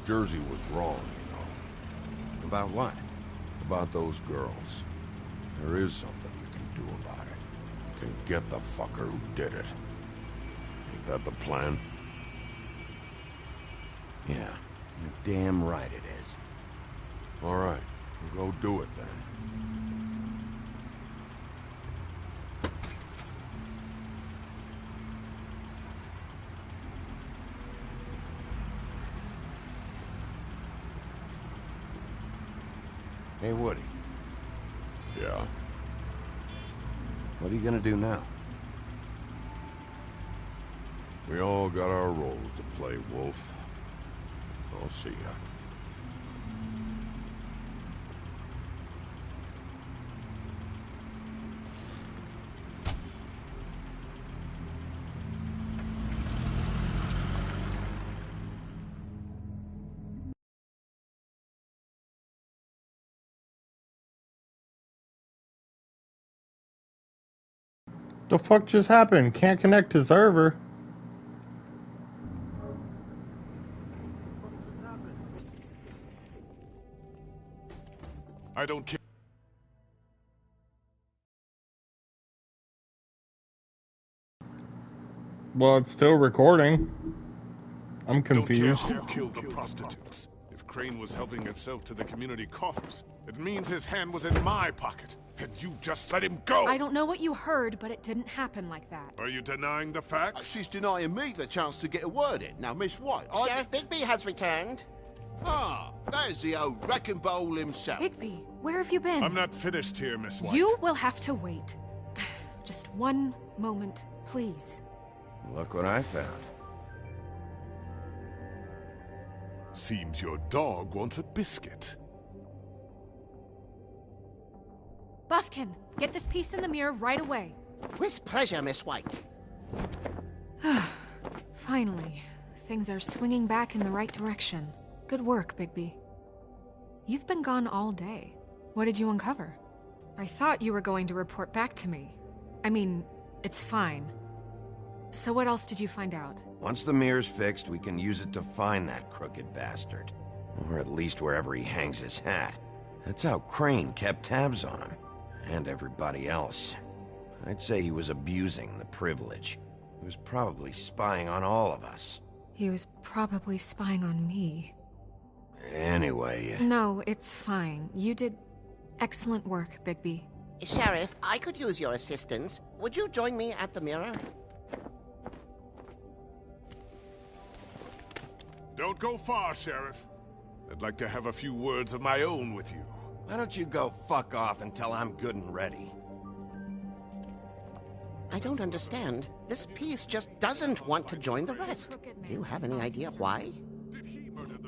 Jersey was wrong, you know. About what? About those girls. There is something you can do about it. You can get the fucker who did it. Ain't that the plan? Yeah, you're damn right it is. All right, we'll go do it then. Hey, Woody. Yeah? What are you gonna do now? We all got our roles to play, Wolf. I'll see ya. The fuck just happened? Can't connect to server. I don't care. Well, it's still recording. I'm Don't care confused. who killed the prostitutes. If Crane was helping himself to the community coffers, it means his hand was in my pocket, and you just let him go! I don't know what you heard, but it didn't happen like that. Are you denying the facts? She's denying me the chance to get a word in. Now, Miss White, Sheriff Bigby has returned. Ah, there's the old wrecking bowl himself. Bigby, where have you been? I'm not finished here, Miss White. You will have to wait. Just one moment, please. Look what I found. Seems your dog wants a biscuit. Buffkin, get this piece in the mirror right away. With pleasure, Miss White. Finally, things are swinging back in the right direction. Good work, Bigby. You've been gone all day. What did you uncover? I thought you were going to report back to me. I mean, it's fine. So what else did you find out? Once the mirror's fixed, we can use it to find that crooked bastard. Or at least wherever he hangs his hat. That's how Crane kept tabs on him. And everybody else. I'd say he was abusing the privilege. He was probably spying on all of us. He was probably spying on me. Anyway... No, it's fine. You did excellent work, Bigby. Sheriff, I could use your assistance. Would you join me at the mirror? Don't go far, Sheriff. I'd like to have a few words of my own with you. Why don't you go fuck off until I'm good and ready? I don't understand. This piece just doesn't want to join the rest. Do you have any idea why?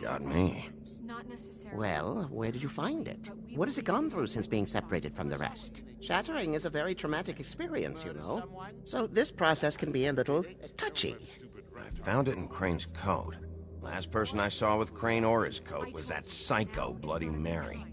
Got me. Not necessarily. Well, where did you find it? What has it gone through since being separated from the rest? Shattering is a very traumatic experience, you know. So this process can be a little touchy. I found it in Crane's coat. Last person I saw with Crane or his coat was that psycho Bloody Mary.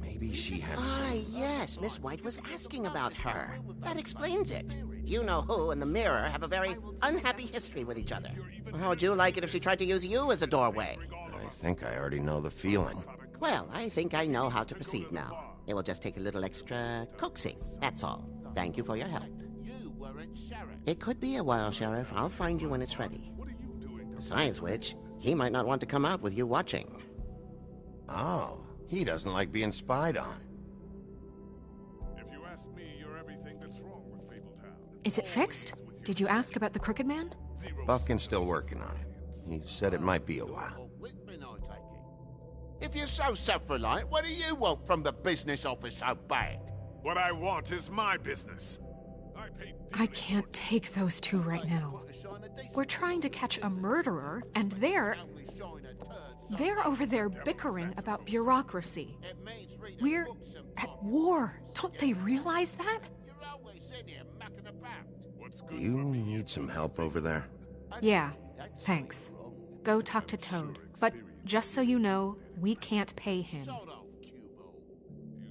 Maybe she had some... Ah, yes, Miss White was asking about her. That explains it. You know who and the mirror have a very unhappy history with each other. How would you like it if she tried to use you as a doorway? I think I already know the feeling. Well, I think I know how to proceed now. It will just take a little extra coaxing, that's all. Thank you for your help. It could be a while, Sheriff. I'll find you when it's ready. Besides which, he might not want to come out with you watching. Oh, he doesn't like being spied on. If you ask me, you're everything that's wrong with Fabletown. Is it fixed? Did you ask about the Crooked Man? Buffkin's still working on it. He said it might be a while. If you're so self-reliant, what do you want from the business office so bad? What I want is my business. I can't take those two right now. We're trying to catch a murderer, and they're over there bickering about bureaucracy. We're at war. Don't they realize that? Do you need some help over there? Yeah, thanks. Go talk to Toad. But just so you know, we can't pay him.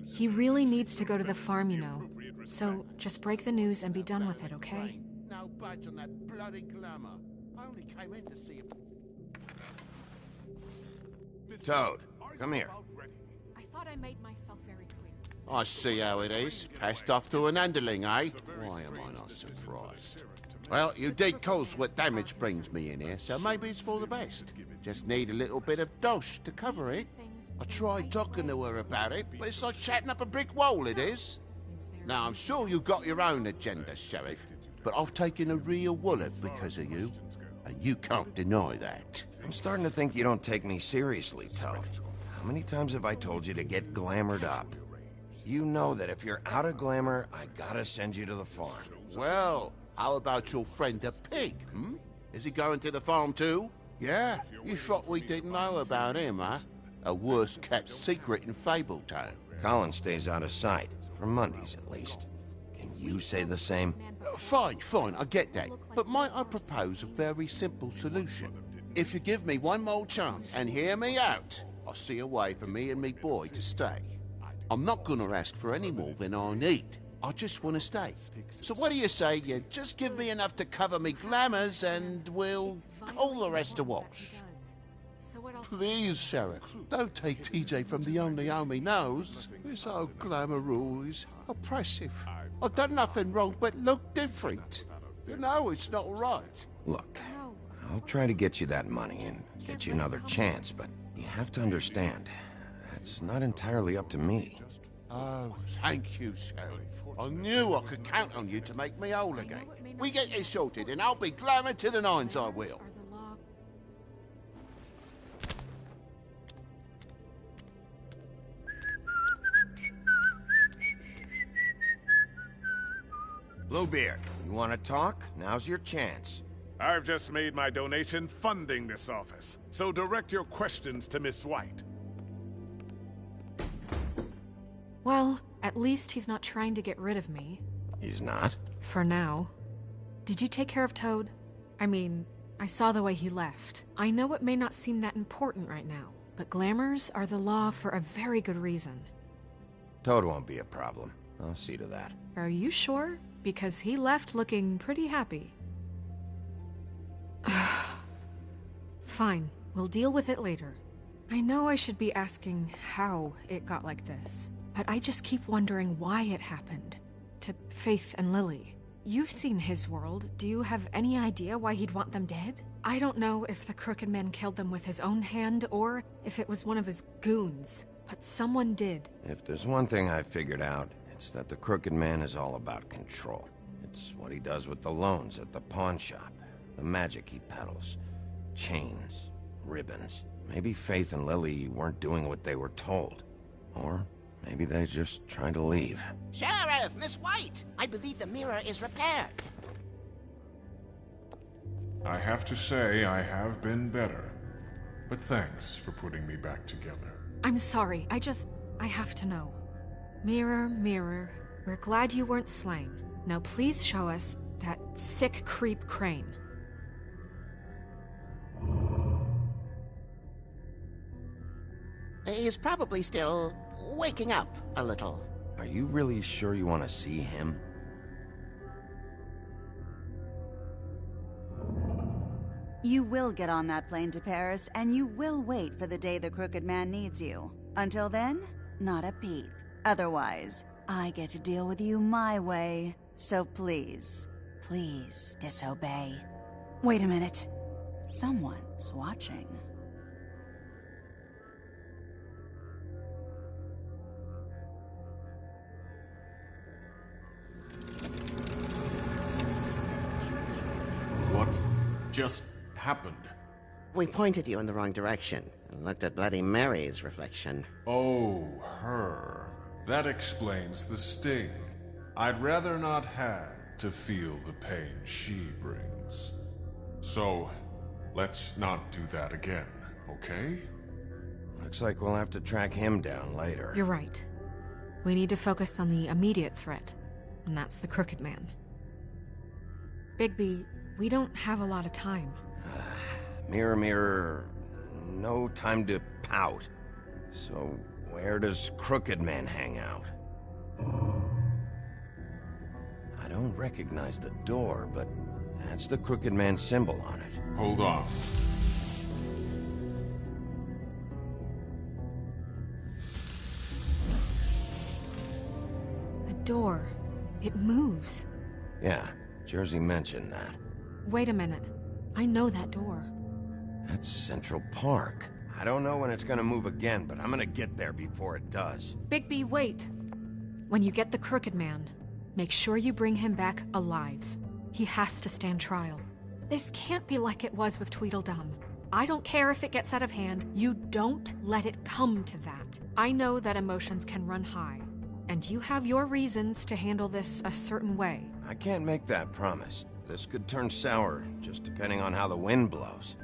He really needs to go to the farm, you know. So just break the news and be done with it, okay? No budge on that bloody glamour. I only came in to see if... Toad, come here. I thought I made myself very clear. I see how it is. Passed off to an underling, eh? Why am I not surprised? Well, you did cause what damage brings me in here, so maybe it's for the best. Just need a little bit of dosh to cover it. I tried talking to her about it, but it's like chatting up a brick wall, it is. Now, I'm sure you've got your own agenda, Sheriff, but I've taken a real wallet because of you, and you can't deny that. I'm starting to think you don't take me seriously, Toad. How many times have I told you to get glamored up? You know that if you're out of glamour, I gotta send you to the farm. Well, how about your friend the pig, hmm? Is he going to the farm too? Yeah? You thought we didn't know about him, huh? A worst-kept secret in Fabletown. Colin stays out of sight, for Mondays at least. Can you say the same? Fine, I get that. But might I propose a very simple solution? If you give me one more chance and hear me out, I'll see a way for me and me boy to stay. I'm not gonna ask for any more than I need. I just want to stay. So what do you say you just give me enough to cover me glamours and we'll call the rest a wash? Please, Sheriff, don't take TJ from the only home he knows. This old glamour rule is oppressive. I've done nothing wrong but look different. You know it's not right. Look, I'll try to get you that money and get you another chance, but you have to understand, that's not entirely up to me. Oh, thank you, Sheriff. I knew I could count on you to make me whole again. We get this sorted and I'll be glamour to the nines, I will. Bluebeard, you want to talk? Now's your chance. I've just made my donation funding this office, so direct your questions to Miss White. Well, At least he's not trying to get rid of me. He's not? For now. Did you take care of Toad? I mean, I saw the way he left. I know it may not seem that important right now, but glamours are the law for a very good reason. Toad won't be a problem. I'll see to that. Are you sure? Because he left looking pretty happy. Fine, we'll deal with it later. I know I should be asking how it got like this, but I just keep wondering why it happened. To Faith and Lily. You've seen his world. Do you have any idea why he'd want them dead? I don't know if the Crooked Man killed them with his own hand or if it was one of his goons, but someone did. If there's one thing I figured out, it's that the Crooked Man is all about control. It's what he does with the loans at the pawn shop, the magic he peddles, chains, ribbons. Maybe Faith and Lily weren't doing what they were told. Or maybe they just tried to leave. Sheriff, Miss White! I believe the mirror is repaired. I have to say I have been better. But thanks for putting me back together. I'm sorry, I have to know. Mirror, mirror, we're glad you weren't slain. Now please show us that sick creep Crane. He's probably still waking up a little. Are you really sure you want to see him? You will get on that plane to Paris, and you will wait for the day the Crooked Man needs you. Until then, not a peep. Otherwise, I get to deal with you my way. So please, please disobey. Wait a minute. Someone's watching. What just happened? We pointed you in the wrong direction and looked at Bloody Mary's reflection. Oh, her. That explains the sting. I'd rather not have to feel the pain she brings. So, let's not do that again, okay? Looks like we'll have to track him down later. You're right. We need to focus on the immediate threat, and that's the Crooked Man. Bigby, we don't have a lot of time. Mirror, mirror, no time to pout. So, where does Crooked Man hang out? I don't recognize the door, but that's the Crooked Man symbol on it. Hold on. A door. It moves. Yeah, Jersey mentioned that. Wait a minute. I know that door. That's Central Park. I don't know when it's gonna move again, but I'm gonna get there before it does. Bigby, wait! When you get the Crooked Man, make sure you bring him back alive. He has to stand trial. This can't be like it was with Tweedledum. I don't care if it gets out of hand. You don't let it come to that. I know that emotions can run high, and you have your reasons to handle this a certain way. I can't make that promise. This could turn sour, just depending on how the wind blows.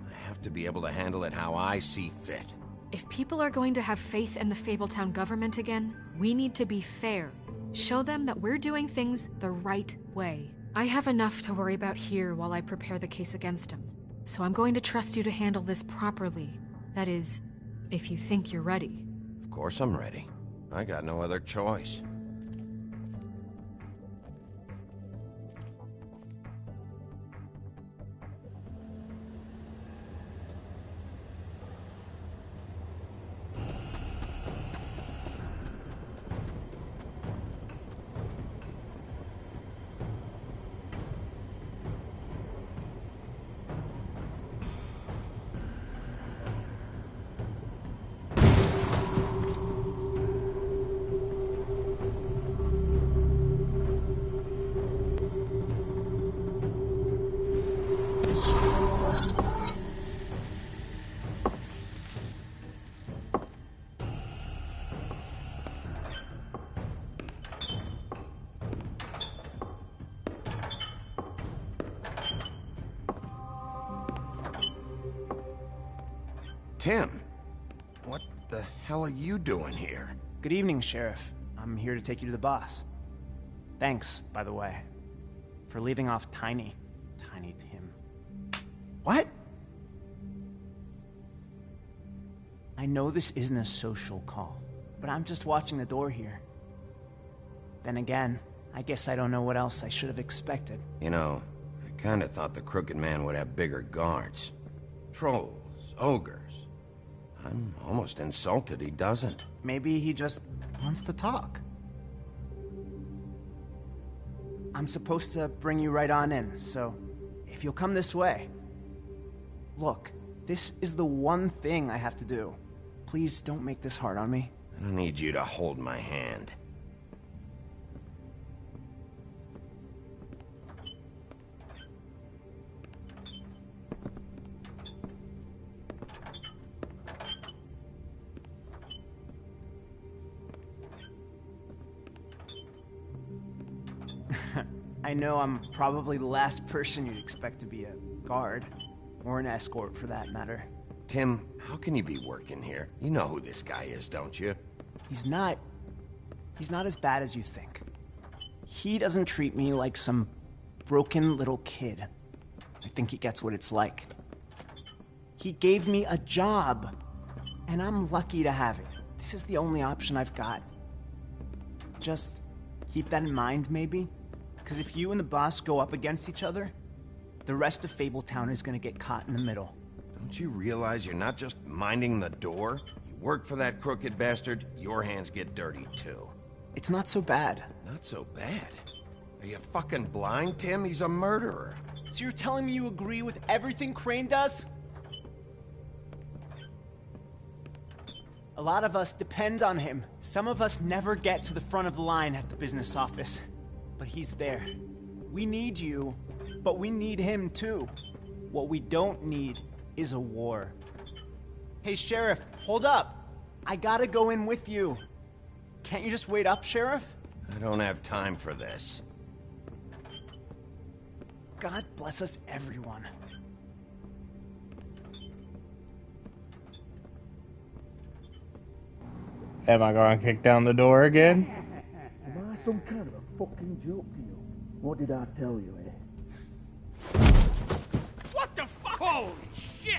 I have to be able to handle it how I see fit. If people are going to have faith in the Fabletown government again, we need to be fair. Show them that we're doing things the right way. I have enough to worry about here while I prepare the case against him. So I'm going to trust you to handle this properly. That is, if you think you're ready. Of course I'm ready. I got no other choice. Tim, what the hell are you doing here? Good evening, Sheriff. I'm here to take you to the boss. Thanks, by the way, for leaving off Tiny Tim. What? I know this isn't a social call, but I'm just watching the door here. Then again, I guess I don't know what else I should have expected. You know, I kinda thought the Crooked Man would have bigger guards. Trolls, ogres. I'm almost insulted he doesn't. Maybe he just wants to talk. I'm supposed to bring you right on in, so if you'll come this way. Look, this is the one thing I have to do. Please don't make this hard on me. I need you to hold my hand. I know I'm probably the last person you'd expect to be a guard, or an escort for that matter. Tim, how can you be working here? You know who this guy is, don't you? He's not as bad as you think. He doesn't treat me like some broken little kid. I think he gets what it's like. He gave me a job, and I'm lucky to have it. This is the only option I've got. Just keep that in mind, maybe? Because if you and the boss go up against each other, the rest of Fabletown is gonna get caught in the middle. Don't you realize you're not just minding the door? You work for that crooked bastard, your hands get dirty too. It's not so bad. Not so bad? Are you fucking blind, Tim? He's a murderer. So you're telling me you agree with everything Crane does? A lot of us depend on him. Some of us never get to the front of the line at the business office. But he's there. We need you, but we need him too. What we don't need is a war. Hey, Sheriff, hold up. I gotta go in with you. Can't you just wait up, Sheriff? I don't have time for this. God bless us, everyone. Am I going to kick down the door again? Am I some kind of a fucking joke to you? What did I tell you, eh? What the fuck? Holy shit!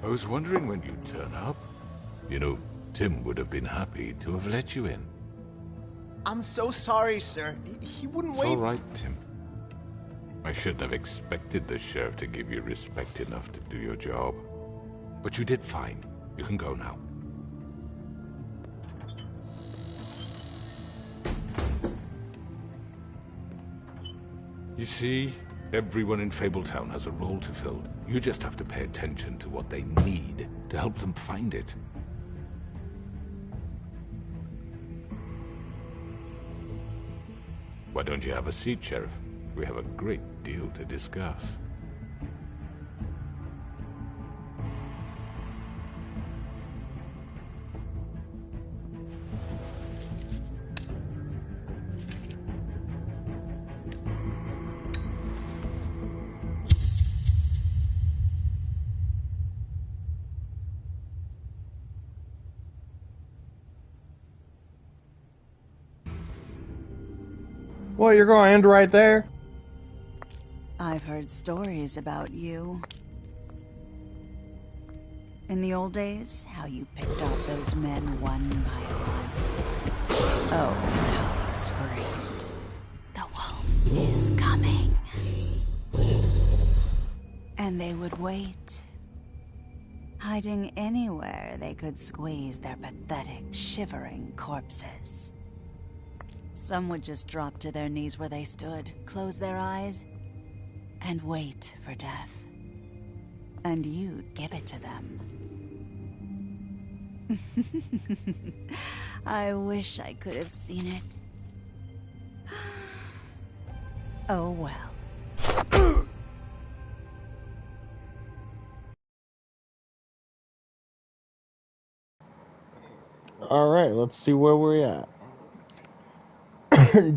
I was wondering when you'd turn up. You know, Tim would have been happy to have let you in. I'm so sorry, sir. He wouldn't It's wait. all right, Tim. I shouldn't have expected the sheriff to give you respect enough to do your job. But you did fine. You can go now. You see, everyone in Fabletown has a role to fill. You just have to pay attention to what they need to help them find it. Why don't you have a seat, Sheriff? We have a great deal to discuss. Well, you're going to end right there? I've heard stories about you. In the old days, how you picked off those men one by one. Oh, how they screamed. The wolf is coming. And they would wait, hiding anywhere they could squeeze their pathetic, shivering corpses. Some would just drop to their knees where they stood, close their eyes, and wait for death. And you'd give it to them. I wish I could have seen it. Oh well. Alright, let's see where we're at.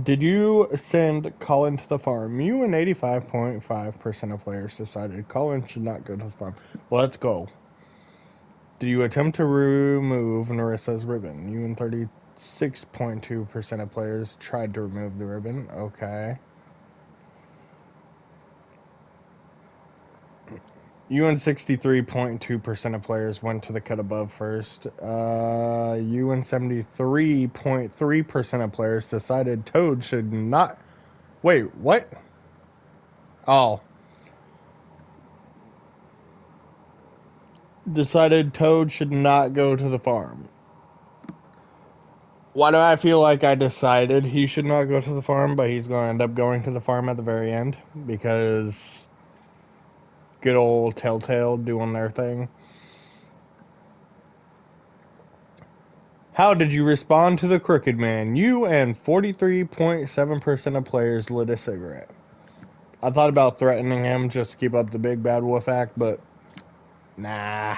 Did you send Colin to the farm? You and 85.5% of players decided Colin should not go to the farm. Let's go. Did you attempt to remove Nerissa's ribbon? You and 36.2% of players tried to remove the ribbon. Okay. You and 63.2% of players went to the cut above first. You and 73.3% of players decided Toad should not... Wait, what? Oh. Decided Toad should not go to the farm. Why do I feel like I decided he should not go to the farm, but he's going to end up going to the farm at the very end? Because... good old Telltale doing their thing. How did you respond to the Crooked Man? You and 43.7% of players lit a cigarette. I thought about threatening him just to keep up the big bad wolf act, but nah.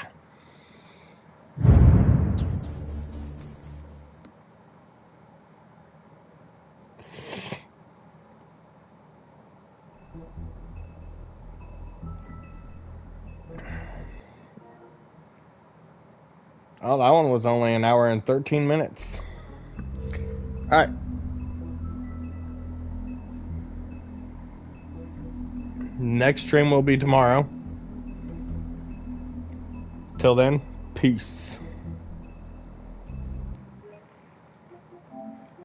Oh, that one was only an hour and 13 minutes. Alright. Next stream will be tomorrow. Till then, peace.